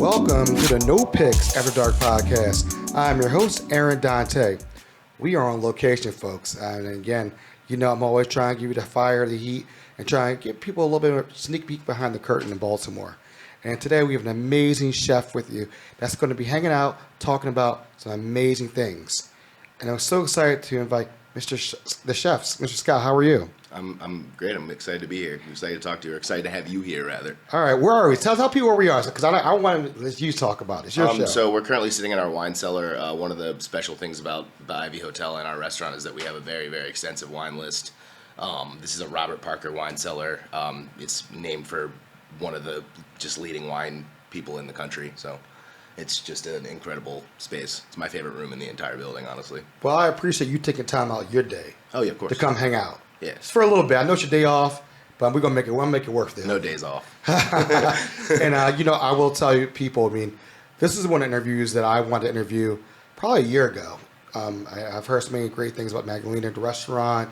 Welcome to the No Picks After Dark podcast. I'm your host, Aaron Dante. We are on location, folks. And again, you know I'm always trying to give you the fire, the heat, and try and give people a little bit of a sneak peek behind the curtain in Baltimore. And today we have an amazing chef with you that's going to be hanging out, talking about some amazing things. And I'm so excited to invite the chefs. Mr. Scott, how are you? I'm great. I'm excited to be here. I'm excited to talk to you. Or excited to have you here, rather. All right, where are we? Tell people where we are, because I want to let you talk about it. It's your show. So we're currently sitting in our wine cellar. One of the special things about the Ivy Hotel and our restaurant is that we have a very, very extensive wine list. This is a Robert Parker wine cellar. It's named for one of the just leading wine people in the country. So it's just an incredible space. It's my favorite room in the entire building, honestly. Well, I appreciate you taking time out of your day. Oh, yeah, of course. To come hang out. Yeah. Just for a little bit. I know it's your day off, but we're gonna make it worth it. No days off. And I will tell you, people. I mean, this is one of the interviews that I wanted to interview probably a year ago. I've heard so many great things about Magdalena, the restaurant,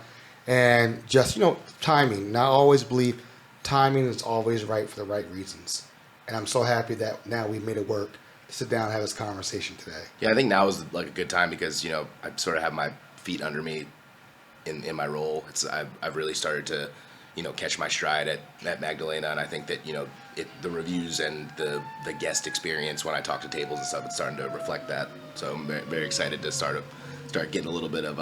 and just timing. And I always believe timing is always right for the right reasons. And I'm so happy that now we've made it work to sit down and have this conversation today. Yeah, I think now is like a good time because I sort of have my feet under me in my role. I've really started to catch my stride at Magdalena, and I think that the reviews and the guest experience when I talk to tables and stuff, it's starting to reflect that. So I'm very, very excited to start getting a little bit of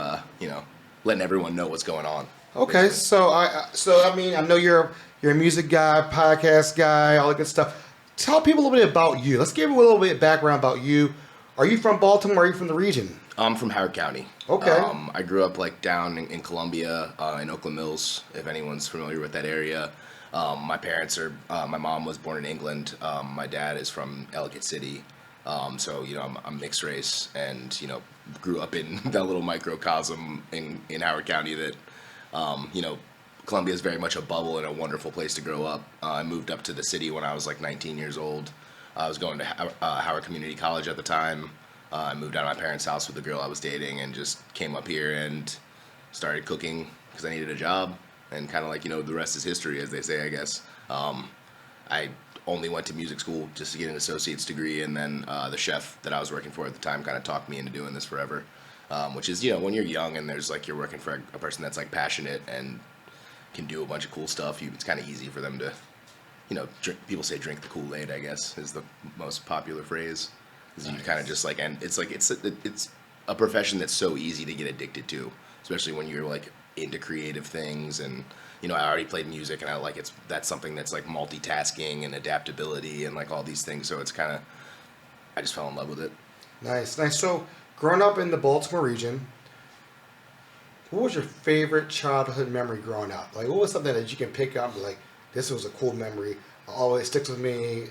letting everyone know what's going on. Okay, basically. I know you're a music guy, podcast guy, all that good stuff. Tell people a little bit about you. Let's give a little bit of background about you. Are you from Baltimore? Are you from the region? I'm from Howard County. Okay. I grew up down in Columbia, in Oakland Mills, if anyone's familiar with that area. My parents my mom was born in England. My dad is from Ellicott City. So I'm mixed race and grew up in that little microcosm in Howard County that Columbia is very much a bubble and a wonderful place to grow up. I moved up to the city when I was 19 years old. I was going to Howard Community College at the time. I moved out of my parents' house with the girl I was dating and just came up here and started cooking because I needed a job. And kind of the rest is history, as they say, I guess. I only went to music school just to get an associate's degree, and then the chef that I was working for at the time kind of talked me into doing this forever. Which is, when you're young and there's you're working for a person that's passionate and can do a bunch of cool stuff, it's kind of easy for them to, people say drink the Kool-Aid, I guess, is the most popular phrase. Nice. You kind of just and it's a profession that's so easy to get addicted to, especially when you're into creative things. And I already played music, and that's something that's multitasking and adaptability and all these things. So it's kind of, I just fell in love with it. Nice. So growing up in the Baltimore region, what was your favorite childhood memory growing up? What was something that you can pick up and be this was a cool memory, always sticks with me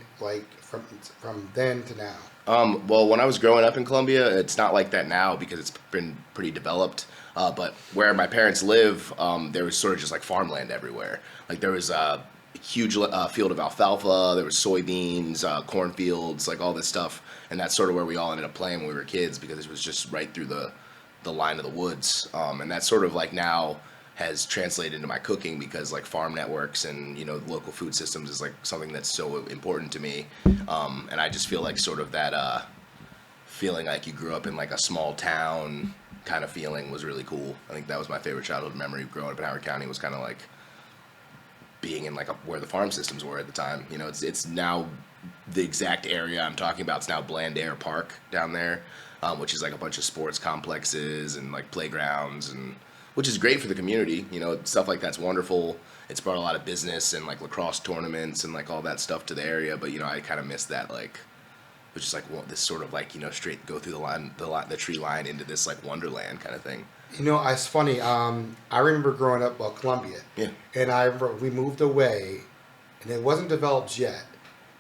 from then to now? Well, when I was growing up in Columbia, it's not like that now because it's been pretty developed. But where my parents live, there was sort of just farmland everywhere. There was a huge field of alfalfa, there was soybeans, cornfields, all this stuff. And that's sort of where we all ended up playing when we were kids because it was just right through the line of the woods. And that sort of now has translated into my cooking because farm networks and local food systems is something that's so important to me. And I just feel sort of that feeling you grew up in a small town kind of feeling was really cool. I think that was my favorite childhood memory growing up in Howard County, was kind of being in where the farm systems were at the time. It's now the exact area I'm talking about. It's now Bland-Air Park down there, which is a bunch of sports complexes and playgrounds, and which is great for the community. Stuff like that's wonderful. It's brought a lot of business and lacrosse tournaments and all that stuff to the area. But I kind of miss that which is this sort of straight go through the tree line into this wonderland kind of thing. It's funny. I remember growing up, Columbia. Yeah. And I remember we moved away, and it wasn't developed yet.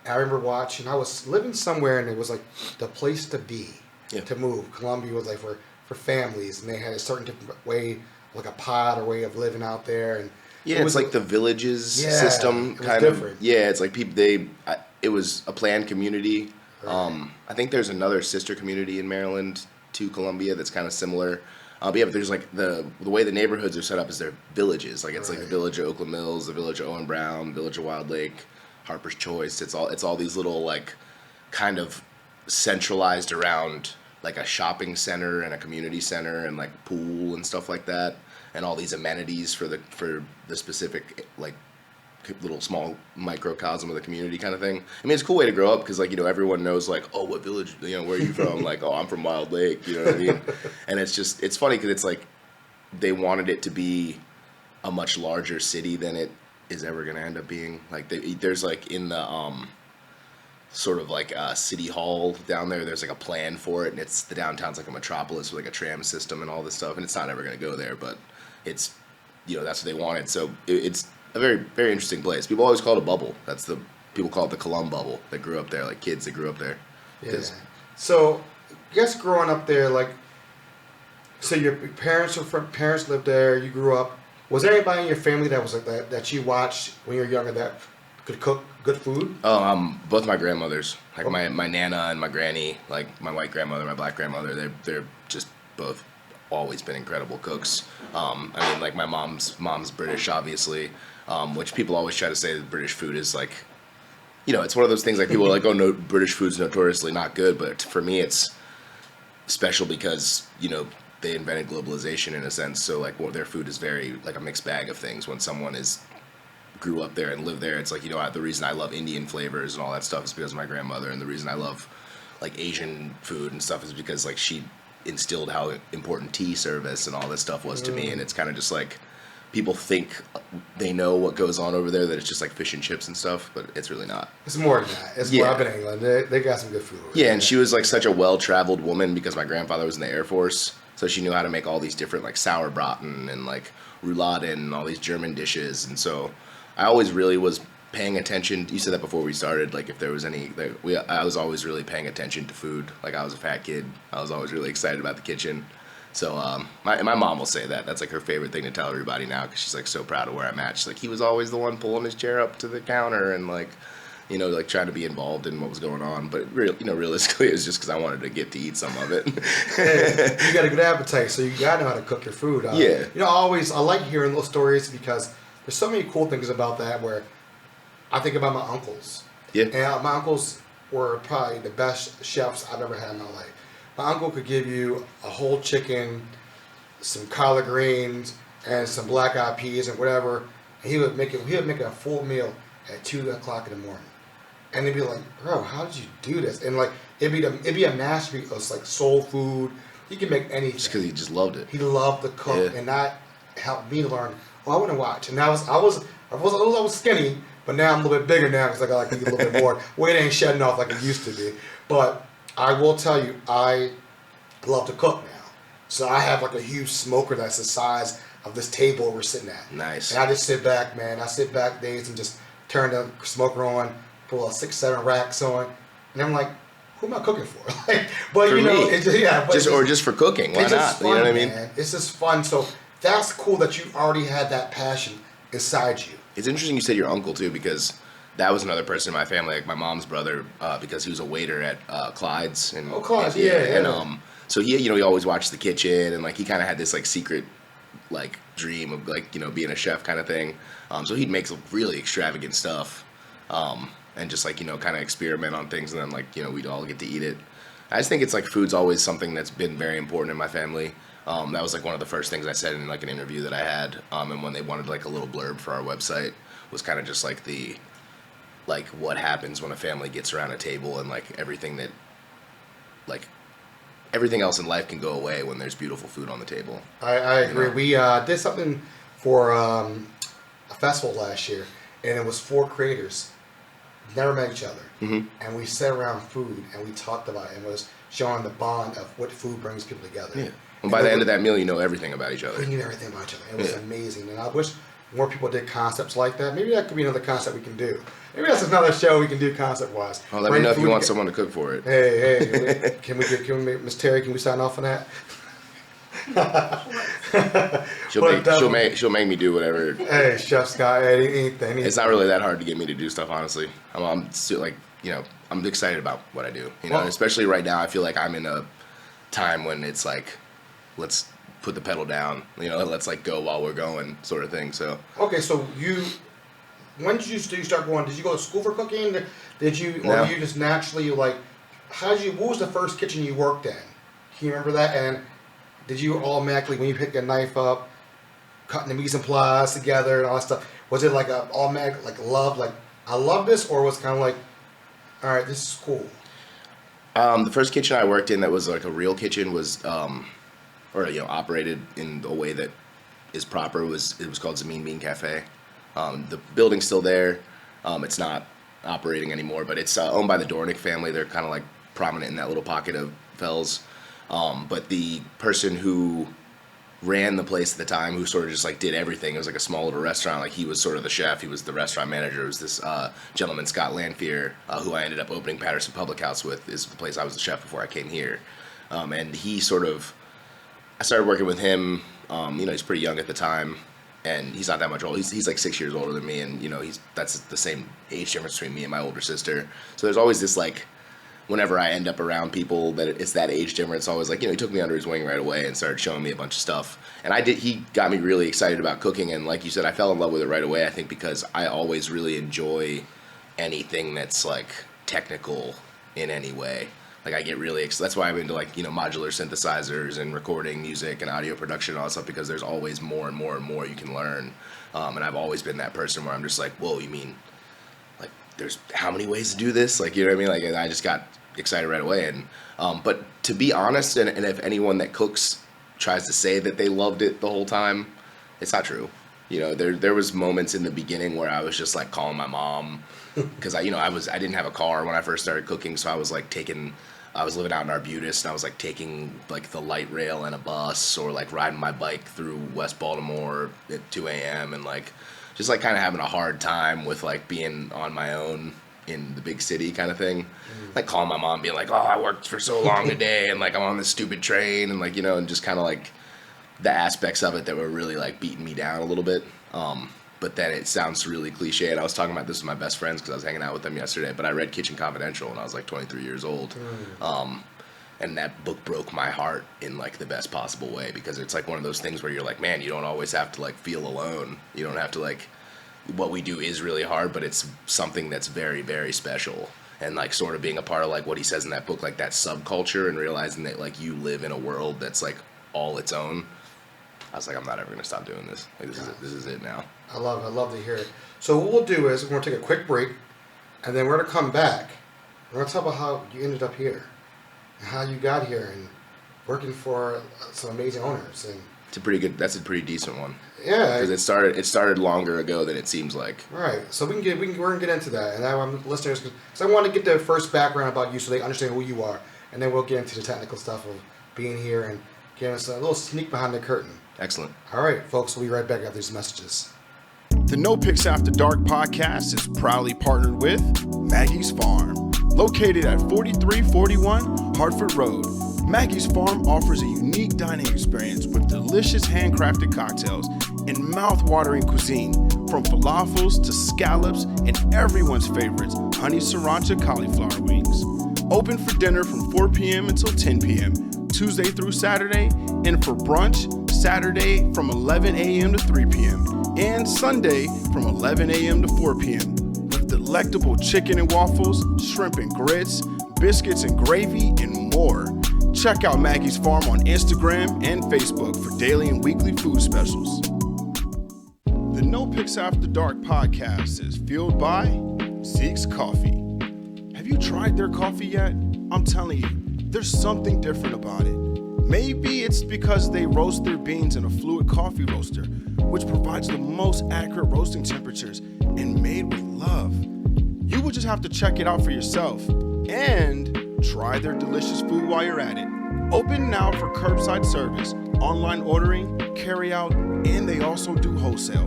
And I remember watching. I was living somewhere, and it was the place to be, to move. Columbia was for families, and they had a certain different way, a pod or way of living out there. And yeah, it's the villages system it was kind different. of. Yeah, it's people. It was a planned community. Right. I think there's another sister community in Maryland to Columbia that's kind of similar. But there's the way the neighborhoods are set up is they're villages. It's the village of Oakland Mills, the village of Owen Brown, village of Wild Lake, Harper's Choice. It's all these little kind of centralized around like a shopping center and a community center and like pool and stuff like that, and all these amenities for the specific like little small microcosm of the community kind of thing. I mean, it's a cool way to grow up because, like, everyone knows, like, oh, what village, where are you from? Like, oh, I'm from Wild Lake, you know what I mean? And it's funny because it's like they wanted it to be a much larger city than it is ever going to end up being. Like, there's, like, in the sort of like city hall down there's like a plan for it, and the downtown's like a metropolis with like a tram system and all this stuff, and it's not ever going to go there, but it's, that's what they wanted. So it's a very, very interesting place. People always call it a bubble. People call it the Colum bubble that grew up there, like kids that grew up there. Yeah. So, I guess growing up there, like, so your parents lived there, you grew up. Was there anybody in your family that was like that you watched when you were younger that could cook good food? Oh, both my grandmothers, like my nana and my granny, like my white grandmother, my black grandmother. They're just both always been incredible cooks. I mean, like my mom's British, obviously. Which people always try to say that British food is like, it's one of those things like people are like, oh, no, British food's notoriously not good. But for me, it's special because, they invented globalization in a sense. So like their food is very like a mixed bag of things. When someone grew up there and lived there, it's like, the reason I love Indian flavors and all that stuff is because of my grandmother. And the reason I love like Asian food and stuff is because like she instilled how important tea service and all this stuff was to me. And it's kind of just like, people think they know what goes on over there, that it's just like fish and chips and stuff, but it's really not. It's more than that. It's more up in England. They got some good food over there. And she was like such a well-traveled woman because my grandfather was in the Air Force, so she knew how to make all these different like sauerbraten and like rouladen and all these German dishes. And so I always really was paying attention. You said that before we started, like if there was any, I was always really paying attention to food. Like I was a fat kid. I was always really excited about the kitchen. So my mom will say that. That's like her favorite thing to tell everybody now because she's like so proud of where I'm at. She's like, he was always the one pulling his chair up to the counter and like, like trying to be involved in what was going on. But realistically, it was just because I wanted to get to eat some of it. Yeah, you got a good appetite, so you got to know how to cook your food. Yeah. I like hearing those stories because there's so many cool things about that where I think about my uncles. Yeah. And my uncles were probably the best chefs I've ever had in my life. My uncle could give you a whole chicken, some collard greens, and some black eyed peas and whatever. And he would make a full meal at 2 o'clock in the morning. And they'd be like, bro, how did you do this? And like it'd be a masterpiece of like soul food. He could make anything. Just because he just loved it. He loved to cook, and that helped me learn. Oh, I want to watch. And I was skinny, but now I'm a little bit bigger now because I got like a little bit more. Weight ain't shedding off like it used to be. But I will tell you, I love to cook now. So I have like a huge smoker that's the size of this table we're sitting at. Nice. And I just sit back, man. I sit back days and just turn the smoker on, pull 6, 7 racks on, and I'm like, who am I cooking for? But for you know, me. Just for cooking. Why not? Fun, you know what I mean? Man. It's just fun. So that's cool that you already had that passion inside you. It's interesting you said your uncle too, because that was another person in my family, like my mom's brother, because he was a waiter at Clyde's. And, Clyde's, and, yeah. And so he always watched the kitchen, and like he kind of had this like secret like dream of like being a chef kind of thing. So he'd make some really extravagant stuff, and just like kind of experiment on things, and then like we'd all get to eat it. I just think it's like food's always something that's been very important in my family. That was like one of the first things I said in like an interview that I had, and when they wanted like a little blurb for our website, was kind of just like what happens when a family gets around a table, and like everything else in life can go away when there's beautiful food on the table. I agree. We did something for a festival last year, and it was 4 creators, never met each other, and we sat around food and we talked about it, and it was showing the bond of what food brings people together. Yeah. And by the end of that meal, you know everything about each other. We knew everything about each other. It was amazing, and I wish more people did concepts like that. Maybe that could be another concept we can do. Maybe that's another show we can do concept-wise. Oh, let me know if you want someone to cook for it. Hey, can we Miss Terry? Can we sign off on that? She'll make me do whatever. Hey, Chef Scott, anything. It's not really that hard to get me to do stuff, honestly. I'm still like I'm excited about what I do. And especially right now, I feel like I'm in a time when it's like, let's put the pedal down. Let's like go while we're going, sort of thing. So okay, so when did you start going? Did you go to school for cooking? Did you, or No. were you just naturally like? What was the first kitchen you worked in? Can you remember that? And did you automatically, when you pick a knife up, cutting the mise en place together and all that stuff, was it like a automatic love, like I love this, or was it kind of like, all right, this is cool? The first kitchen I worked in that was like a real kitchen was, operated in a way that is proper. It was called Zameen Bean Cafe. The building's still there. It's not operating anymore, but it's owned by the Dornick family. They're kind of like prominent in that little pocket of Fells. But the person who ran the place at the time, who sort of just like did everything, it was like a small little restaurant. Like he was sort of the chef, he was the restaurant manager. It was this gentleman, Scott Lanphier, who I ended up opening Patterson Public House with, is the place I was the chef before I came here. And he I started working with him. He's pretty young at the time, and he's not that much older. He's like 6 years older than me, and that's the same age difference between me and my older sister. So there's always this like, whenever I end up around people that it's that age difference, it's always like, he took me under his wing right away and started showing me a bunch of stuff. And he got me really excited about cooking. And like you said, I fell in love with it right away, I think, because I always really enjoy anything that's like technical in any way. Like I get really that's why I'm into like, modular synthesizers and recording music and audio production and all that stuff, because there's always more and more and more you can learn. And I've always been that person where I'm just like, whoa, you mean like there's how many ways to do this? Like, you know what I mean? Like, and I just got excited right away. And but to be honest, and if anyone that cooks tries to say that they loved it the whole time, it's not true. There was moments in the beginning where I was just like calling my mom, because I didn't have a car when I first started cooking, so I was like I was living out in Arbutus, and I was like taking like the light rail and a bus, or like riding my bike through West Baltimore at 2 a.m. and like just like kind of having a hard time with like being on my own in the big city kind of thing. Like calling my mom, being like, oh, I worked for so long today, and like I'm on this stupid train, and like, and just kind of like the aspects of it that were really like beating me down a little bit. But then it sounds really cliche, and I was talking about this with my best friends because I was hanging out with them yesterday, but I read Kitchen Confidential when I was like 23 years old. And that book broke my heart in like the best possible way, because it's like one of those things where you're like, man, you don't always have to like feel alone. You don't have to like, what we do is really hard, but it's something that's very, very special. And like sort of being a part of like what he says in that book, like that subculture, and realizing that like you live in a world that's like all its own. I was like, I'm not ever gonna stop doing this. Like this is it now. I love to hear it. So what we'll do is we're gonna take a quick break, and then we're gonna come back. We're gonna talk about how you ended up here, and how you got here, and working for some amazing owners. And That's a pretty decent one. yeah, Because it started longer ago than it seems like. right. So we're gonna get into that, and I want listeners, because I want to get the first background about you so they understand who you are, and then we'll get into the technical stuff of being here and give us a little sneak behind the curtain. Excellent. All right, folks, we'll be right back after these messages. The No Picks After Dark podcast is proudly partnered with Maggie's Farm. Located at 4341 Hartford Road, Maggie's Farm offers a unique dining experience with delicious handcrafted cocktails and mouth-watering cuisine, from falafels to scallops and everyone's favorites, honey sriracha cauliflower wings. Open for dinner from 4 p.m. until 10 p.m., Tuesday through Saturday, and for brunch, Saturday from 11 a.m. to 3 p.m., and Sunday from 11 a.m. to 4 p.m. with delectable chicken and waffles, shrimp and grits, biscuits and gravy, and more. Check out Maggie's Farm on Instagram and Facebook for daily and weekly food specials. The No Picks After Dark podcast is fueled by Zeke's Coffee. Have you tried their coffee yet? I'm telling you, there's something different about it. Maybe it's because they roast their beans in a fluid coffee roaster, which provides the most accurate roasting temperatures and made with love. You will just have to check it out for yourself and try their delicious food while you're at it. Open now for curbside service, online ordering, carry out, and they also do wholesale.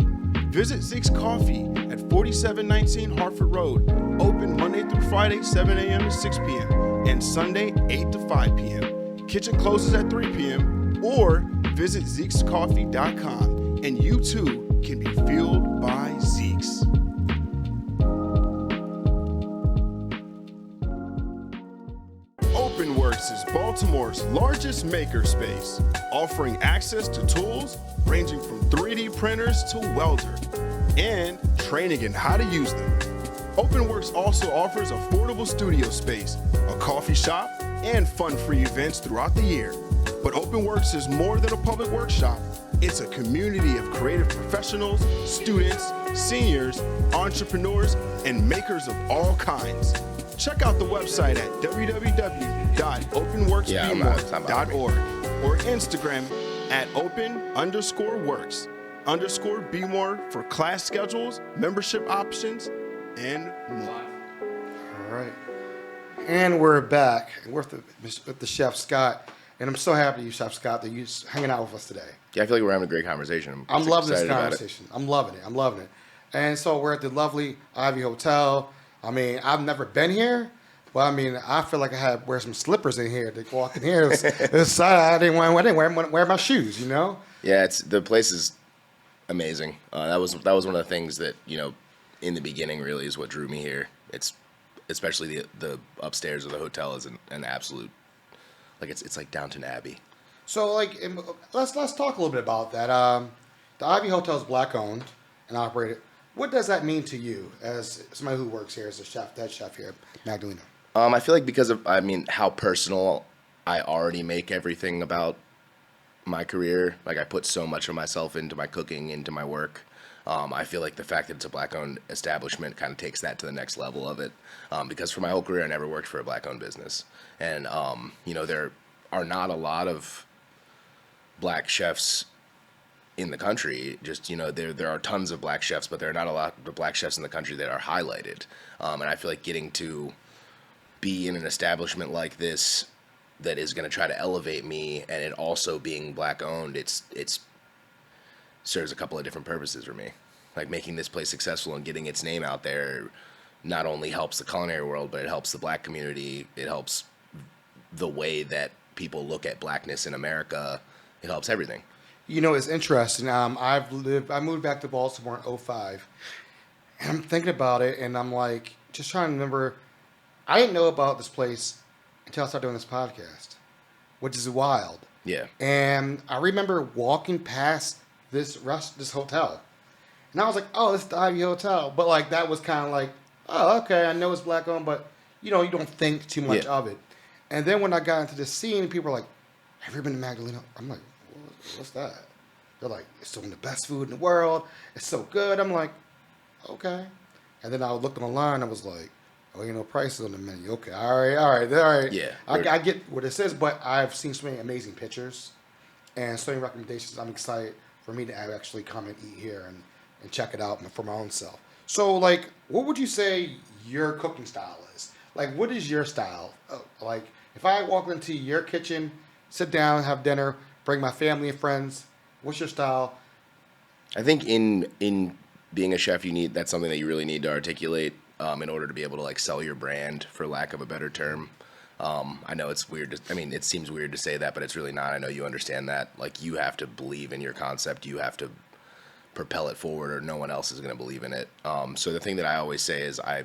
Visit Zeke's Coffee at 4719 Hartford Road. Open Monday through Friday, 7 a.m. to 6 p.m. and Sunday, 8 to 5 p.m. Kitchen closes at 3 p.m. or visit Zeke'sCoffee.com and you too can be fueled by Zeke's. OpenWorks is Baltimore's largest makerspace, offering access to tools ranging from 3D printers to welder, and training in how to use them. OpenWorks also offers affordable studio space, a coffee shop, and fun-free events throughout the year. But OpenWorks is more than a public workshop. It's a community of creative professionals, students, seniors, entrepreneurs, and makers of all kinds. Check out the website at www.openworksbmore.org or Instagram at open_works_bmore for class schedules, membership options, and more. All right. And we're back with the Chef Scott. And I'm so happy you, Chef Scott, that you're hanging out with us today. Yeah, I feel like we're having a great conversation. I'm loving this excited about it. conversation. I'm loving it. I'm loving it. And so we're at the lovely Ivy Hotel. I mean, I've never been here, but I mean, I feel like I had to wear some slippers in here to walk in here. I didn't wear my shoes, you know? Yeah, the place is amazing. That was one of the things that, you know, in the beginning really is what drew me here. It's especially the upstairs of the hotel is an absolute, like it's like Downton Abbey. So like, let's talk a little bit about that. The Ivy Hotel is black owned and operated. What does that mean to you as somebody who works here as a chef, head chef here at Magdalena? I feel like because of, I mean, how personal I already make everything about my career. Like I put so much of myself into my cooking, into my work. I feel like the fact that it's a black-owned establishment kind of takes that to the next level of it. Because for my whole career, I never worked for a black-owned business. And, you know, there are not a lot of black chefs in the country. Just, you know, there are tons of black chefs, but there are not a lot of black chefs in the country that are highlighted. And I feel like getting to be in an establishment like this that is going to try to elevate me, and it also being black owned, it's serves a couple of different purposes for me. Like making this place successful and getting its name out there not only helps the culinary world, but it helps the black community. It helps the way that people look at blackness in America. It helps everything. You know, it's interesting. I moved back to Baltimore in 2005, and I'm thinking about it, and I'm like, just trying to remember. I didn't know about this place until I started doing this podcast, which is wild. Yeah. And I remember walking past this hotel, and I was like, "Oh, it's the Ivy Hotel." But like that was kind of like, "Oh, okay, I know it's black owned, but you know, you don't think too much of it." And then when I got into the scene, people were like, "Have you ever been to Magdalena?" I'm like, "What's that?" They're like, "It's some of the best food in the world. It's so good." I'm like, "Okay." And then I looked online. I was like, "Oh, you know, prices on the menu. Okay, all right. Yeah, I get what it says, but I've seen so many amazing pictures and so many recommendations. I'm excited for me to actually come and eat here and check it out for my own self." So, like, what would you say your cooking style is? Like, what is your style? Like, if I walk into your kitchen, sit down, have dinner, bring my family and friends, what's your style? I think in being a chef, that's something that you really need to articulate in order to be able to like sell your brand, for lack of a better term. I know it's weird. It seems weird to say that, but it's really not. I know you understand that. Like, you have to believe in your concept. You have to propel it forward, or no one else is going to believe in it. So the thing that I always say is I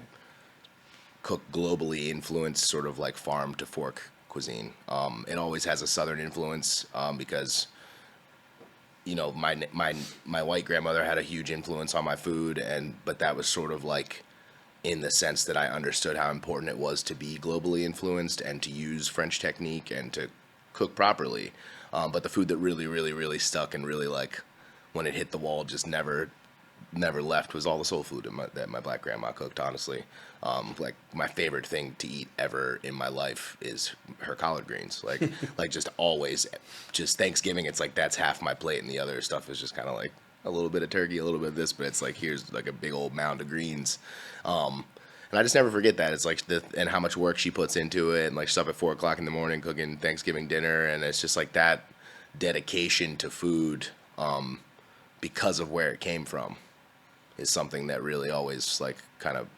cook globally influenced, sort of like farm to fork cuisine. It always has a Southern influence because, you know, my white grandmother had a huge influence on my food, but that was sort of like in the sense that I understood how important it was to be globally influenced and to use French technique and to cook properly. But the food that really, really, really stuck and really, like, when it hit the wall, just never left was all the soul food that my black grandma cooked, honestly. Like, my favorite thing to eat ever in my life is her collard greens. Like, like just always, just Thanksgiving, it's like that's half my plate, and the other stuff is just kind of like a little bit of turkey, a little bit of this, but it's like, here's like a big old mound of greens. And I just never forget that. It's like and how much work she puts into it, and like she's up at 4 o'clock in the morning cooking Thanksgiving dinner, and it's just like that dedication to food, because of where it came from, is something that really always like kind of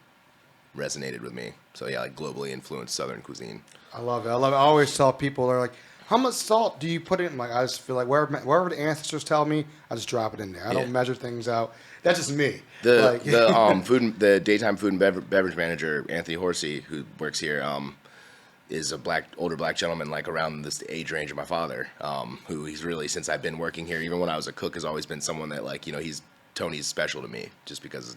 resonated with me. So yeah, like globally influenced Southern cuisine. I love it. I always tell people, they're like, "How much salt do you put in?" Like, I just feel like wherever the ancestors tell me, I just drop it in there. I don't measure things out. That's just me. The daytime food and beverage manager, Anthony Horsey, who works here, is a older black gentleman, like around this age range of my father, who he's really, since I've been working here, even when I was a cook, has always been someone that, like, you know, he's Tony's special to me just because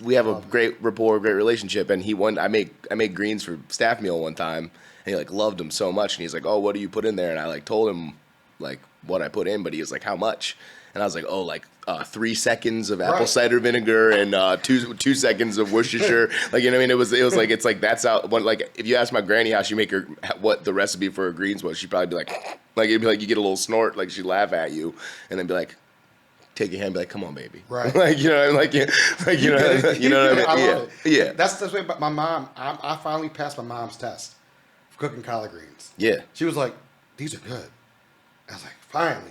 we have a great rapport, great relationship, and I made greens for staff meal one time, and he like loved them so much, and he's like, oh, what do you put in there? And I like told him like what I put in, but he was like, how much? And I was like, oh, like 3 seconds of apple cider vinegar and 2 seconds of Worcestershire. Like, you know what I mean? It was like, it's like, that's how, like, if you ask my granny how she make her, what the recipe for her greens was, she'd probably be like, it'd be like, you get a little snort, like she'd laugh at you and then be like, take your hand and be like, come on, baby. Right. Like, you know, like you know what I mean? I love it. Yeah. That's the way, but my mom, I finally passed my mom's test for cooking collard greens. Yeah. She was like, these are good. I was like, finally.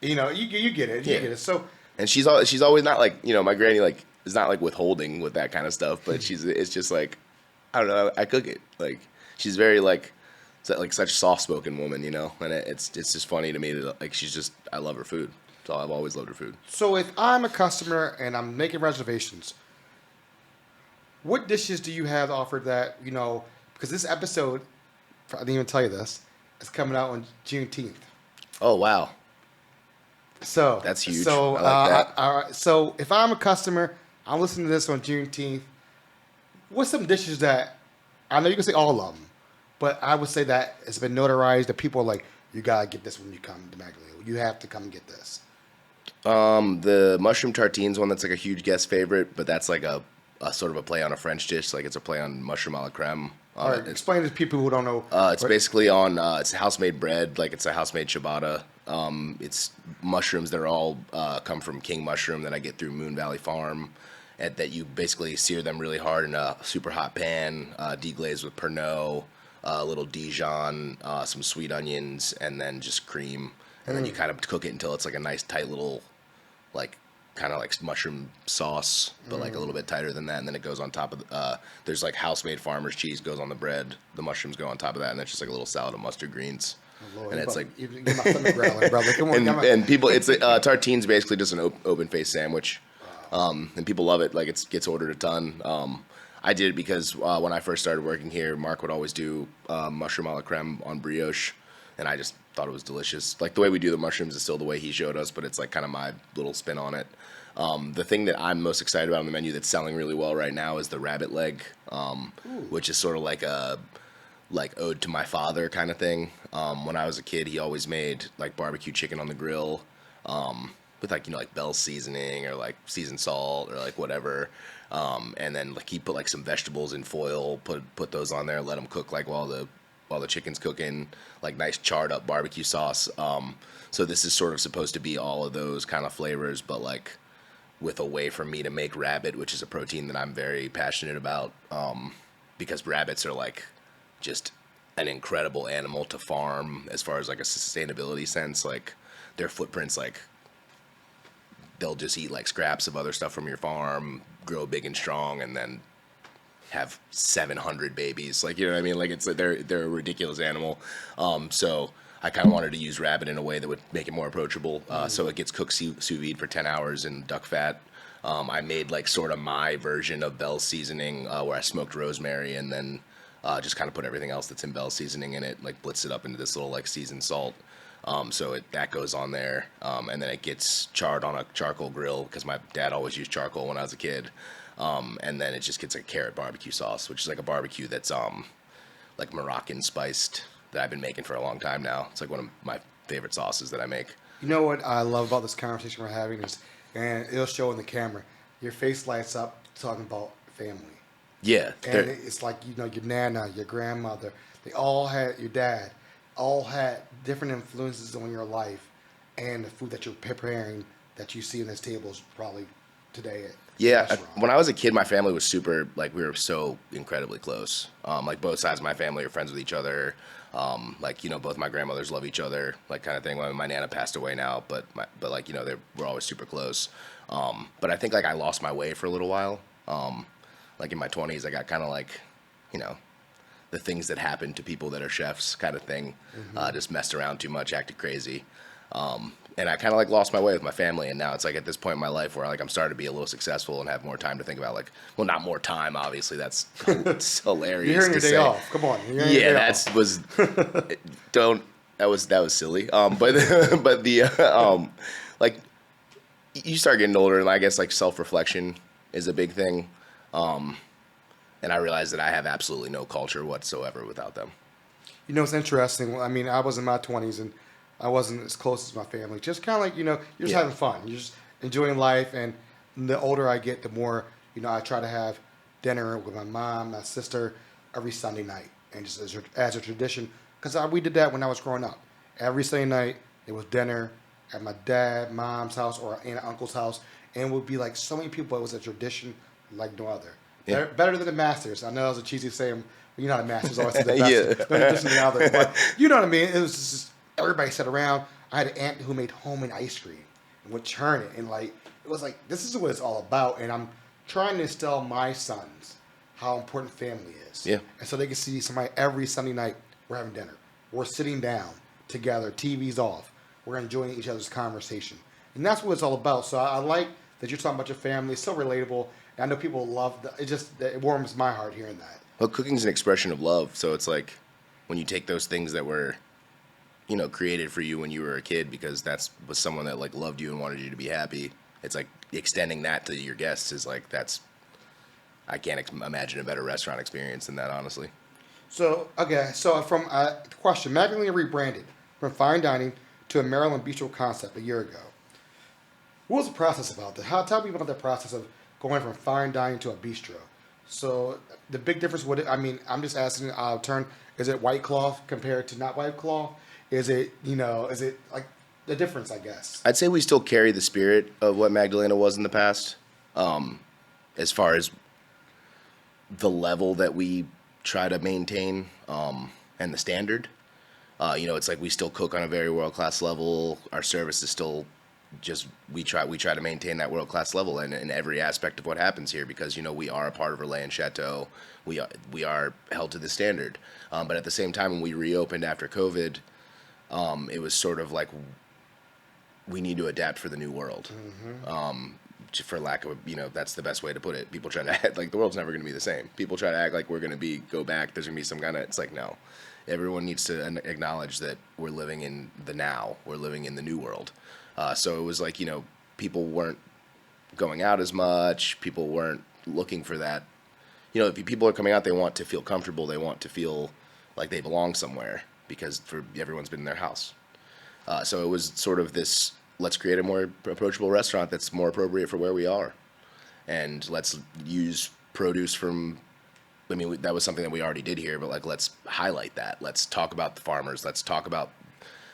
You know, you get it. You get it. So, and she's always not like, you know, my granny like is not like withholding with that kind of stuff, but it's just like, I don't know, I cook it. Like she's very like such a soft spoken woman, you know, and it's just funny to me that like I love her food. So I've always loved her food. So if I'm a customer and I'm making reservations, what dishes do you have offered that, you know, because this episode, I didn't even tell you this, is coming out on Juneteenth. Oh, wow. So that's huge. So, I like that. So if I'm a customer, I'm listening to this on Juneteenth. What's some dishes that I know you can say all of them, but I would say that it's been notarized that people are like, you gotta get this when you come to Magdalena. You have to come and get this. The mushroom tartines one, that's like a huge guest favorite, but that's like a sort of a play on a French dish, like it's a play on mushroom a la creme. All right, explain to people who don't know. It's basically on it's house-made bread, like it's a house-made ciabatta. It's mushrooms that are all come from king mushroom that I get through Moon Valley Farm, and that you basically sear them really hard in a super hot pan, deglaze with Pernod, a little Dijon, some sweet onions, and then just cream. And then you kind of cook it until it's like a nice tight little, like kind of like mushroom sauce, but like a little bit tighter than that. And then it goes on top of there's like house-made farmer's cheese goes on the bread. The mushrooms go on top of that, and then it's just like a little salad of mustard greens. Oh, Lord, and it's like you're my stomach growling, brother. Come on, and people, it's tartines basically just an open face sandwich, and people love it. Like it gets ordered a ton. I did it because when I first started working here, Mark would always do mushroom a la creme on brioche, and I just thought it was delicious. Like the way we do the mushrooms is still the way he showed us, but it's like kind of my little spin on it. The thing that I'm most excited about on the menu that's selling really well right now is the rabbit leg, which is sort of like a ode to my father kind of thing. When I was a kid, he always made like barbecue chicken on the grill with like, you know, like Bell's seasoning or like seasoned salt or like whatever. And then like he put like some vegetables in foil, put those on there, let them cook like while the chicken's cooking, like nice charred up barbecue sauce. So this is sort of supposed to be all of those kind of flavors, but like with a way for me to make rabbit, which is a protein that I'm very passionate about, because rabbits are like just an incredible animal to farm as far as like a sustainability sense. Like their footprints, like they'll just eat like scraps of other stuff from your farm, grow big and strong, and then have 700 babies. Like, you know what I mean? Like it's they're a ridiculous animal. So I kind of wanted to use rabbit in a way that would make it more approachable. So it gets cooked sous vide for 10 hours in duck fat. I made like sort of my version of Bell's seasoning where I smoked rosemary and then just kind of put everything else that's in Bell's seasoning in it, like blitz it up into this little like seasoned salt. So that goes on there, and then it gets charred on a charcoal grill because my dad always used charcoal when I was a kid. And then it just gets a carrot barbecue sauce, which is like a barbecue that's like Moroccan spiced that I've been making for a long time now. It's like one of my favorite sauces that I make. You know what I love about this conversation we're having is, and it'll show in the camera, your face lights up talking about family. Yeah. And it's like, you know, your nana, your grandmother, your dad, all had different influences on your life, and the food that you're preparing that you see in this table is probably today. Yeah, when I was a kid, my family was super, like, we were so incredibly close. Like, both sides of my family are friends with each other. Like, you know, both my grandmothers love each other, like, kind of thing. Well, my nana passed away now, but like, you know, we're always super close. But I think, like, I lost my way for a little while. Like, in my 20s, I got kind of, like, you know, the things that happen to people that are chefs kind of thing. Just messed around too much, acted crazy. And I kind of like lost my way with my family, and now it's like at this point in my life where like I'm starting to be a little successful and have more time to think about, like, well, not more time, obviously, that's it's hilarious. You're hearing your day off. Come on. Yeah, that was silly. But the like you start getting older, and I guess like self-reflection is a big thing. And I realized that I have absolutely no culture whatsoever without them. You know, it's interesting. I mean, I was in my 20s and I wasn't as close as my family. Just kind of like, you're just Yeah. having fun. You're just enjoying life. And the older I get, the more, I try to have dinner with my mom, my sister every Sunday night. And just as a tradition, because we did that when I was growing up. Every Sunday night, it was dinner at my dad, mom's house, or aunt and uncle's house. And it would be like so many people. It was a tradition like no other. Yeah. Better than the Masters. I know it was a cheesy saying. You're not a Masters. Always the best. Yeah. Better tradition than the other. But you know what I mean? It was just everybody sat around. I had an aunt who made homemade ice cream and would churn it. And like, it was like, this is what it's all about. And I'm trying to instill my sons how important family is. Yeah. And so they can see somebody every Sunday night. We're having dinner. We're sitting down together. TV's off. We're enjoying each other's conversation. And that's what it's all about. So I like that you're talking about your family. It's so relatable. And I know people love that. It warms my heart hearing that. Well, cooking's an expression of love, so it's like when you take those things that were, created for you when you were a kid because that's was someone that like loved you and wanted you to be happy. It's like extending that to your guests is like I can't imagine a better restaurant experience than that, honestly. So, okay, so from question, Magdalena rebranded from fine dining to a Maryland bistro concept a year ago. What was the process about that? Tell me about the process of going from fine dining to a bistro. So the big difference with it, I mean, I'm just asking out of turn, is it white cloth compared to not white cloth? Is it like the difference, I guess? I'd say we still carry the spirit of what Magdalena was in the past, as far as the level that we try to maintain and the standard. It's like we still cook on a very world-class level. Our service is still just we try to maintain that world-class level in every aspect of what happens here because we are a part of Relais and Chateau. We are held to the standard. But at the same time, when we reopened after COVID, it was sort of like we need to adapt for the new world. For lack of that's the best way to put it. People try to act like the world's never going to be the same. People try to act like we're going to go back. There's going to be some kind of, it's like, no. Everyone needs to acknowledge that we're living in the now. We're living in the new world. So it was like, people weren't going out as much. People weren't looking for that. If people are coming out, they want to feel comfortable. They want to feel like they belong somewhere because everyone's been in their house. So it was sort of this, let's create a more approachable restaurant that's more appropriate for where we are. And let's use produce from, that was something that we already did here, but like, let's highlight that. Let's talk about the farmers. Let's talk about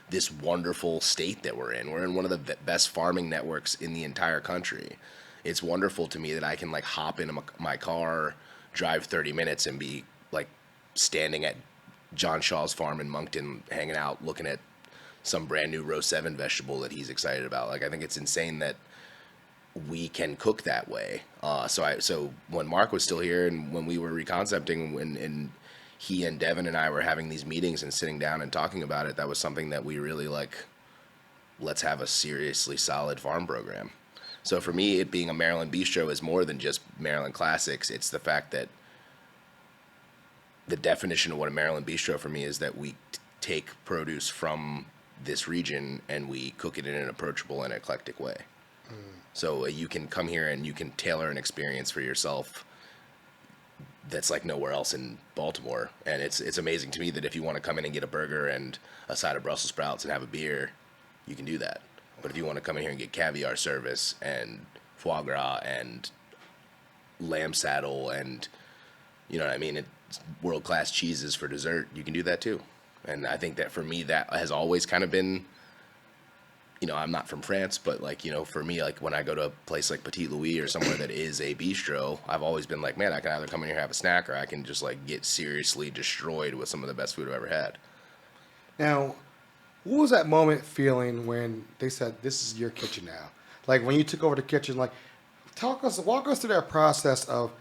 this wonderful state that we're in. We're in one of the best farming networks in the entire country. It's wonderful to me that I can like hop into my car, drive 30 minutes and be like standing at John Shaw's farm in Moncton, hanging out, looking at some brand new row 7 vegetable that he's excited about. Like, I think it's insane that we can cook that way. So when Mark was still here and when we were reconcepting and he and Devin and I were having these meetings and sitting down and talking about it, that was something that we really like, let's have a seriously solid farm program. So for me, it being a Maryland bistro is more than just Maryland classics. It's the fact that the definition of what a Maryland bistro for me is that we take produce from this region and we cook it in an approachable and eclectic way. So you can come here and you can tailor an experience for yourself that's like nowhere else in Baltimore. And it's amazing to me that if you want to come in and get a burger and a side of Brussels sprouts and have a beer, you can do that. But if you want to come in here and get caviar service and foie gras and lamb saddle and, it's world-class cheeses for dessert, you can do that too. And I think that for me, that has always kind of been, I'm not from France, but like, for me, like when I go to a place like Petit Louis or somewhere that is a bistro, I've always been like, man, I can either come in here and have a snack or I can just like get seriously destroyed with some of the best food I've ever had. Now, what was that moment feeling when they said, this is your kitchen now? Like when you took over the kitchen, like walk us through that process of,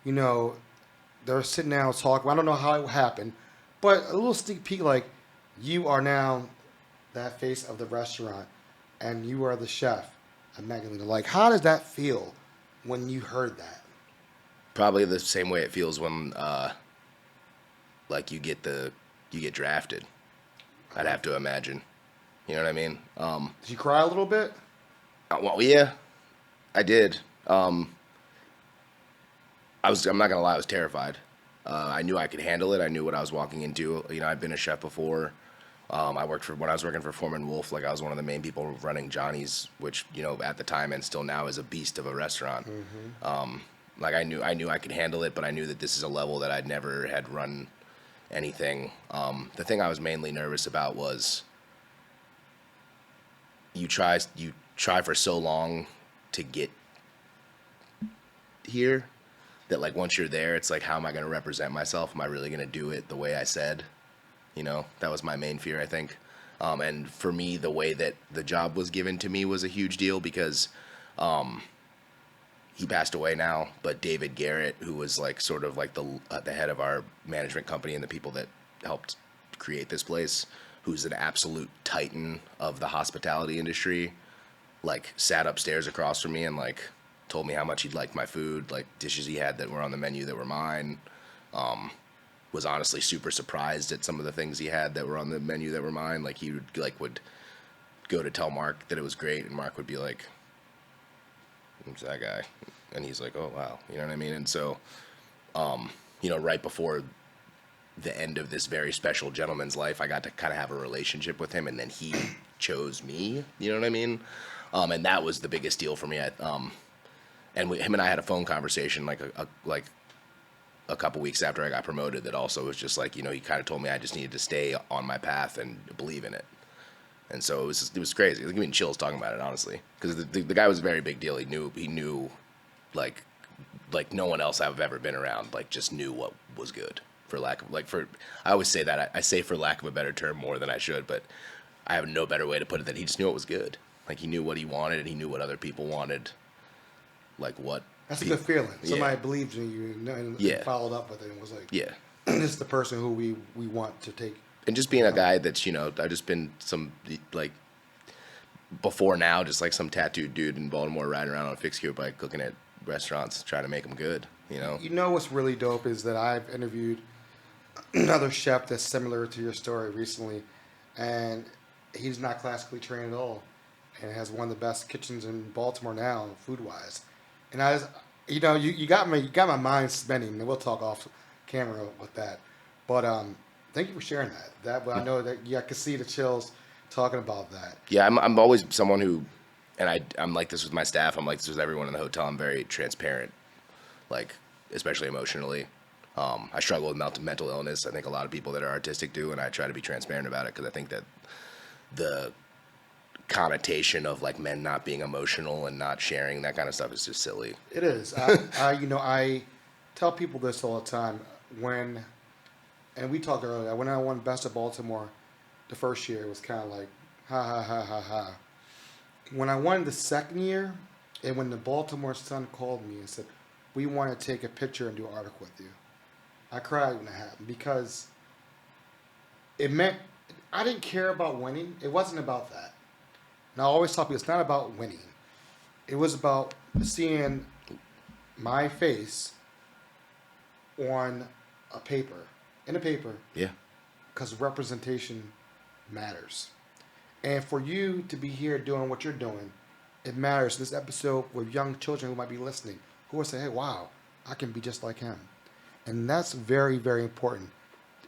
they're sitting down talking. I don't know how it happened, but a little sneak peek, like you are now that face of the restaurant and you are the chef at Magdalena. Like, how does that feel when you heard that? Probably the same way it feels when, like you get drafted. I'd have to imagine. You know what I mean? Did you cry a little bit? Well, yeah, I did. I'm not gonna lie, I was terrified. I knew I could handle it. I knew what I was walking into. You know, I'd been a chef before. When I was working for Foreman Wolf, like I was one of the main people running Johnny's, which at the time and still now is a beast of a restaurant. Like I knew I could handle it, but I knew that this is a level that I'd never had run anything. The thing I was mainly nervous about was you try for so long to get here that like once you're there, it's like, how am I going to represent myself? Am I really going to do it the way I said? That was my main fear, I think. And for me, the way that the job was given to me was a huge deal because he passed away now, but David Garrett, who was like sort of like the head of our management company and the people that helped create this place, who's an absolute titan of the hospitality industry, like sat upstairs across from me and like told me how much he'd liked my food, like dishes he had that were on the menu that were mine. Was honestly super surprised at some of the things he had that were on the menu that were mine. Like he would go to tell Mark that it was great, and Mark would be like, "Who's that guy?" And he's like, "Oh wow," you know what I mean? And so, right before the end of this very special gentleman's life, I got to kind of have a relationship with him, and then he chose me. You know what I mean? And that was the biggest deal for me. Him and I had a phone conversation like a couple weeks after I got promoted that also was just like, he kind of told me I just needed to stay on my path and believe in it. And so it was crazy. It was giving me chills talking about it, honestly, because the guy was a very big deal. He knew like no one else I've ever been around, like just knew what was good, I always say that I say for lack of a better term more than I should, but I have no better way to put it, that he just knew what was good. Like he knew what he wanted and he knew what other people wanted. Like what That's a good feeling. Somebody believed in you and followed up with it and was like, yeah, this is the person who we want to take. And just being a guy that's, I've just been some, like, before now, just like some tattooed dude in Baltimore riding around on a fixed gear bike cooking at restaurants, trying to make them good, You know what's really dope is that I've interviewed another chef that's similar to your story recently, and he's not classically trained at all, and has one of the best kitchens in Baltimore now, food-wise. And you got my mind spinning, and we'll talk off camera with that. But thank you for sharing that. I know that I could see the chills talking about that. Yeah, I'm always someone who, and I'm like this with my staff. I'm like this with everyone in the hotel. I'm very transparent, like especially emotionally. I struggle with mental illness. I think a lot of people that are artistic do, and I try to be transparent about it because I think that the connotation of like men not being emotional and not sharing that kind of stuff is just silly. It is. I tell people this all the time and we talked earlier, when I won Best of Baltimore the first year, it was kind of like, ha, ha, ha, ha, ha. When I won the second year, and when the Baltimore Sun called me and said, we want to take a picture and do an article with you, I cried when it happened because it meant I didn't care about winning. It wasn't about that. And I always tell people it's not about winning. It was about seeing my face on a paper, in a paper. Yeah. Because representation matters. And for you to be here doing what you're doing, it matters. This episode with young children who might be listening, who will say, hey, wow, I can be just like him. And that's very, very important.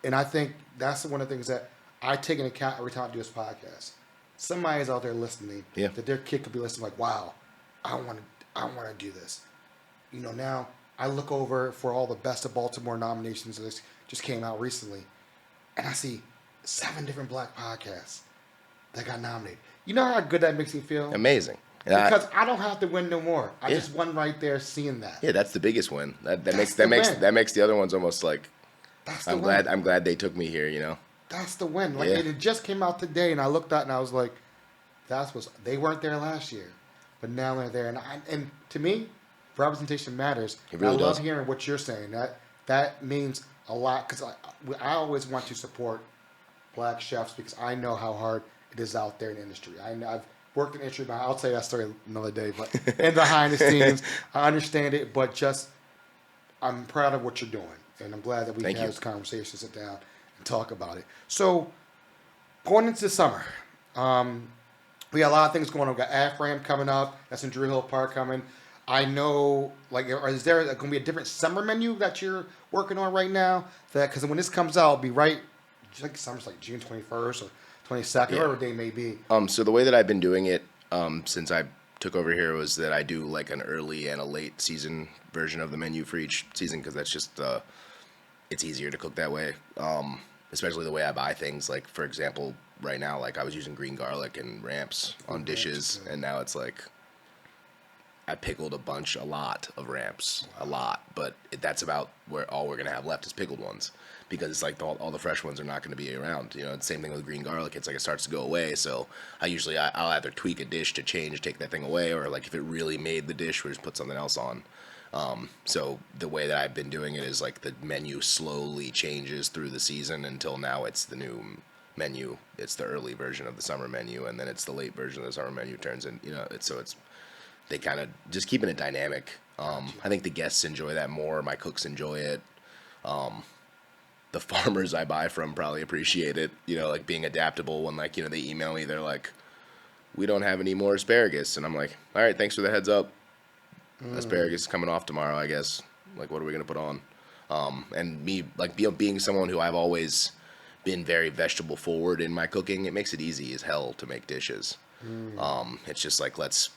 And I think that's one of the things that I take into account every time I do this podcast. Somebody's out there listening, that their kid could be listening like, wow, I want to do this. Now I look over for all the Best of Baltimore nominations that just came out recently, and I see 7 different black podcasts that got nominated. You know how good that makes me feel? Amazing. Because I don't have to win no more. I just won right there seeing that. Yeah, that's the biggest win. That makes the other ones almost like, I'm glad they took me here, That's the win. Like it just came out today, and I looked at it and I was like, they weren't there last year, but now they're there. And to me, representation matters. It really I love does. hearing what you're saying. That means a lot because I always want to support black chefs because I know how hard it is out there in the industry. I've worked in the industry. I'll tell you that story another day. But and behind the scenes, I understand it. But I'm proud of what you're doing, and I'm glad that we had this conversation, sit down, and talk about it. So, going into the summer, We got a lot of things going on. We got AFRAM coming up. That's in Drew Hill Park coming. I know, like, is there going to be a different summer menu that you're working on right now? That because when this comes out, it'll be right. I think summer's like June 21st or 22nd, Yeah. whatever day may be. So the way that I've been doing it since I took over here was that I do like an early and a late season version of the menu for each season because that's just it's easier to cook that way. Especially the way I buy things. Like for example, right now, like I was using green garlic and ramps on dishes, and now it's like I pickled a lot of ramps, a lot, but that's about where all we're gonna have left is pickled ones because it's like all the fresh ones are not going to be around. You know, the same thing with green garlic. It's like it starts to go away. So I'll either tweak a dish to change, take that thing away, or like if it really made the dish, we just put something else on. So the way that I've been doing it is like the menu slowly changes through the season until now it's the new menu. It's the early version of the summer menu, and then it's the late version of the summer menu turns in. You know, it's they kind of just keeping it dynamic. I think the guests enjoy that more. My cooks enjoy it. The farmers I buy from probably appreciate it, you know, like being adaptable when like, you know, they email me, they're like, we don't have any more asparagus. And I'm like, all right, thanks for the heads up. Asparagus is coming off tomorrow, I guess. Like, what are we going to put on? And me, like being someone who I've always been very vegetable forward in my cooking, it makes it easy as hell to make dishes. It's just like, let's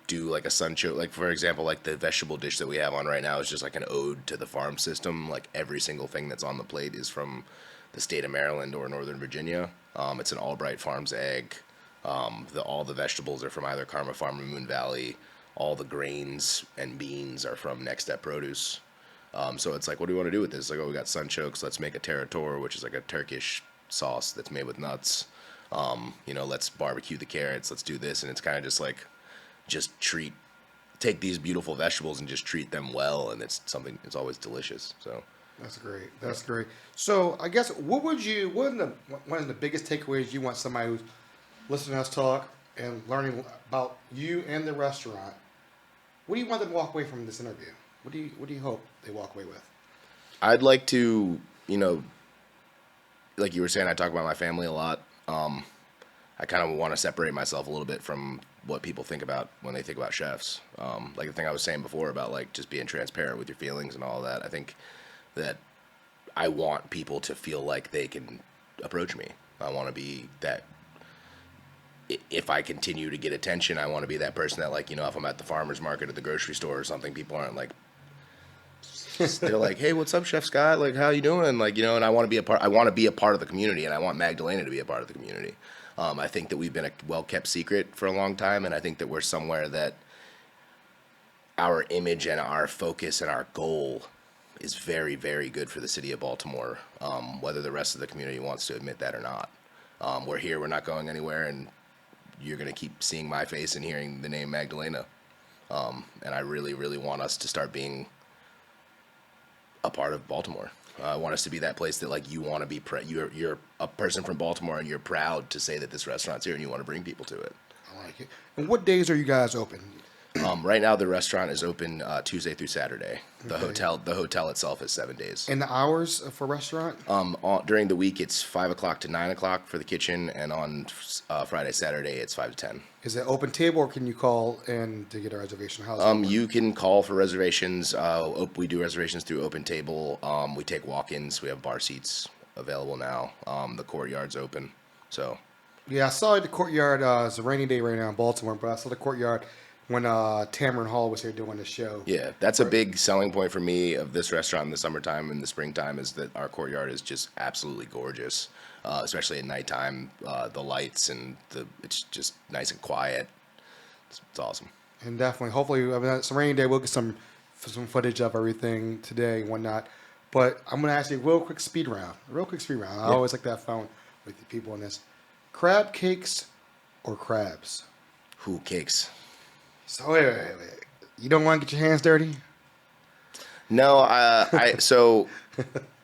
do like a sunchoke, like for example, like the vegetable dish that we have on right now is just like an ode to the farm system. Like every single thing that's on the plate is from the state of Maryland or Northern Virginia. It's an Albright Farms egg. All the vegetables are from either Karma Farm or Moon Valley. All the grains and beans are from Next Step Produce. So it's like, what do we want to do with this? Like, oh, we got sunchokes. Let's make a terator, which is like a Turkish sauce that's made with nuts. You know, let's barbecue the carrots. Let's do this, and it's kind of just like, take these beautiful vegetables and just treat them well, and it's always delicious. So That's great. That's great. So I guess what are one of the biggest takeaways you want somebody who's listening to us talk and learning about you and the restaurant? What do you want them to walk away from this interview? What do you hope they walk away with? I'd like to, you know, like you were saying, I talk about my family a lot. I kind of want to separate myself a little bit from what people think about when they think about chefs. Like the thing I was saying before about like just being transparent with your feelings and all that. I think that I want people to feel like they can approach me. I want to be that. If I continue to get attention, I want to be that person that, like, you know, if I'm at the farmer's market or the grocery store or something, people aren't like, they're like, hey, what's up, Chef Scott? Like, how you doing? Like, you know, and I want to be a part of the community, and I want Magdalena to be a part of the community. I think that we've been a well-kept secret for a long time, and I think that we're somewhere that our image and our focus and our goal is very, very good for the city of Baltimore, whether the rest of the community wants to admit that or not. We're here. We're not going anywhere, and you're going to keep seeing my face and hearing the name Magdalena. And I really, really want us to start being a part of Baltimore. I want us to be that place that, like, you want to be, you're a person from Baltimore and you're proud to say that this restaurant's here and you want to bring people to it. I like it. And what days are you guys open? Right now, the restaurant is open Tuesday through Saturday. The hotel itself is 7 days. And the hours for restaurant? During the week, it's 5 o'clock to 9 o'clock for the kitchen, and on Friday, Saturday, it's 5 to 10. Is it open table, or can you call in to get a reservation? How's it You can call for reservations. We do reservations through Open Table. We take walk-ins. We have bar seats available now. The courtyard's open. So. Yeah, I saw the courtyard. It's a rainy day right now in Baltimore, but I saw the courtyard when Tamron Hall was here doing the show. Yeah, that's a big selling point for me of this restaurant in the summertime and the springtime is that our courtyard is just absolutely gorgeous, especially at nighttime. The lights and it's just nice and quiet. It's awesome. And definitely, hopefully, I mean, it's a rainy day. We'll get some footage of everything today and whatnot. But I'm going to ask you a real quick speed round. I always like that fun with the people in this. Crab cakes or crabs? Who cakes? So wait. You don't want to get your hands dirty? No, so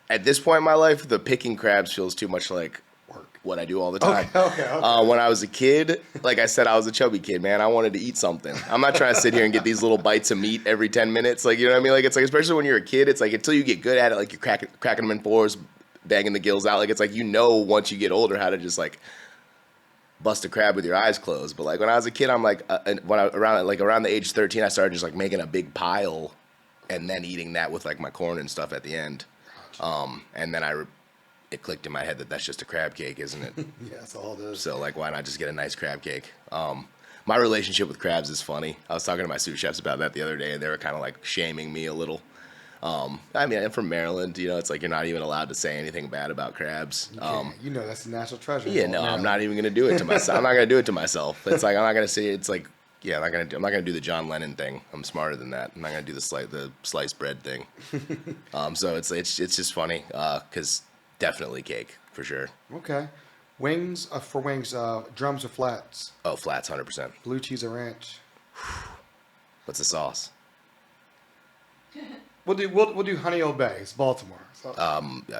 at this point in my life, the picking crabs feels too much like work. What I do all the time. Okay. When I was a kid, like I said, I was a chubby kid, man. I wanted to eat something. I'm not trying to sit here and get these little bites of meat every 10 minutes. Like, you know what I mean? Like, it's like, especially when you're a kid, it's like until you get good at it, like you're cracking them in fours, banging the gills out. Like, it's like, you know, once you get older, how to just like bust a crab with your eyes closed. But like when I was a kid, I'm like, around the age of 13, I started just like making a big pile, and then eating that with like my corn and stuff at the end. And then it clicked in my head that that's just a crab cake, isn't it? Yeah, that's all it is. So like, why not just get a nice crab cake? My relationship with crabs is funny. I was talking to my sous chefs about that the other day, and they were kind of like shaming me a little. I mean, I'm from Maryland. You know, it's like you're not even allowed to say anything bad about crabs. You know, that's the national treasure. Yeah, no, I'm not even gonna do it to myself. I'm not gonna do it to myself. It's like I'm not gonna say. It's like, yeah, I'm not gonna do the John Lennon thing. I'm smarter than that. I'm not gonna do the sliced bread thing. So it's just funny because definitely cake for sure. Okay. Wings, for wings, drums or flats? Oh, flats, 100%. Blue cheese or ranch? What's the sauce? We'll do Honey Old Bay. It's Baltimore. So.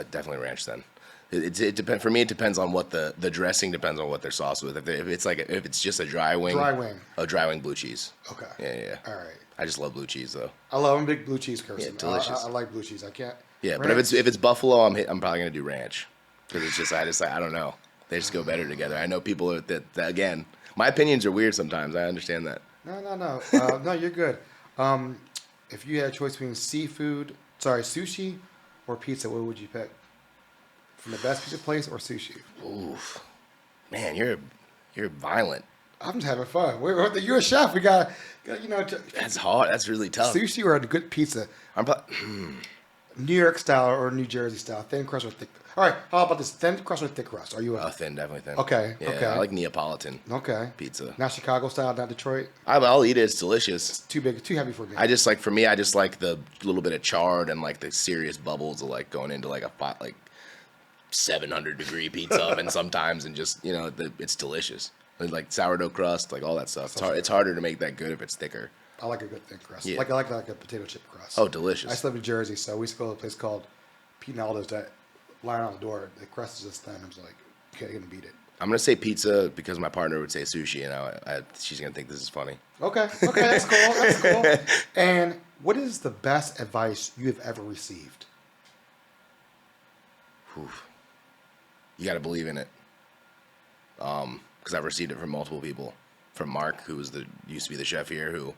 Definitely ranch then. It depends. For me, it depends on what the dressing depends on what their sauce with. If it's just a dry wing. Dry wing. Oh, dry wing blue cheese. Okay. Yeah. All right. I just love blue cheese though. I'm a big blue cheese person. Yeah, delicious. I like blue cheese. I can't. Yeah, ranch. but if it's buffalo, I'm probably gonna do ranch because it's just I don't know. They just go better together. I know people that again. My opinions are weird sometimes. I understand that. No. No, you're good. If you had a choice between sushi or pizza, what would you pick? From the best pizza place or sushi? Oof, man, you're violent. I'm just having fun. You're a chef. We got That's hard. That's really tough. Sushi or a good pizza? New York style or New Jersey style, thin crust or thick? All right, how about this? Thin crust or thick crust? Are you Thin, definitely thin. Okay, Yeah, okay. I like Neapolitan. Okay. Pizza. Not Chicago style, not Detroit. I'll eat it. It's delicious. Too big, too heavy for me. I just like the little bit of chard and like the serious bubbles of like going into like a pot like 700-degree pizza oven sometimes, and just it's delicious. Like sourdough crust, like all that stuff. It's harder to make that good if it's thicker. I like a good thin crust. Yeah. I like a potato chip crust. Oh, delicious. I used to live in Jersey, so we used to go to a place called Pete and Aldo's that line on the door. The crust is just thin. I was like, okay, you're gonna beat it. I'm gonna say pizza because my partner would say sushi, and she's gonna think this is funny. Okay, that's cool. That's cool. And what is the best advice you have ever received? You got to believe in it. Because I've received it from multiple people. From Mark, who used to be the chef here, who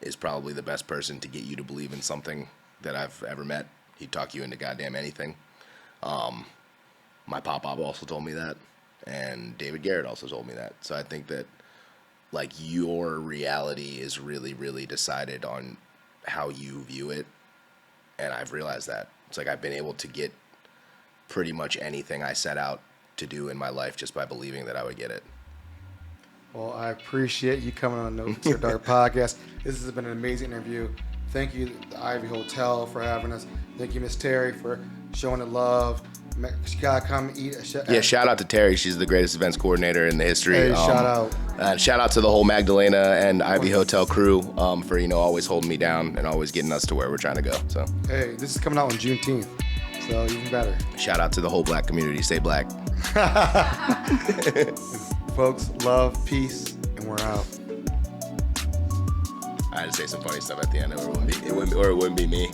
is probably the best person to get you to believe in something that I've ever met. He'd talk you into goddamn anything. My pop-up also told me that, and David Garrett also told me that. So I think that like your reality is really, really decided on how you view it, and I've realized that. It's like I've been able to get pretty much anything I set out to do in my life just by believing that I would get it. Well, I appreciate you coming on the No After Dark podcast. This has been an amazing interview. Thank you, the Ivy Hotel, for having us. Thank you, Miss Terry, for showing the love. You gotta come eat. Shout out to Terry. She's the greatest events coordinator in the history. Hey, shout out. And shout out to the whole Magdalena and Ivy Hotel crew for always holding me down and always getting us to where we're trying to go. So hey, this is coming out on Juneteenth, so even better. Shout out to the whole black community. Stay black. Folks, love, peace, and we're out. I had to say some funny stuff at the end, or it wouldn't be me.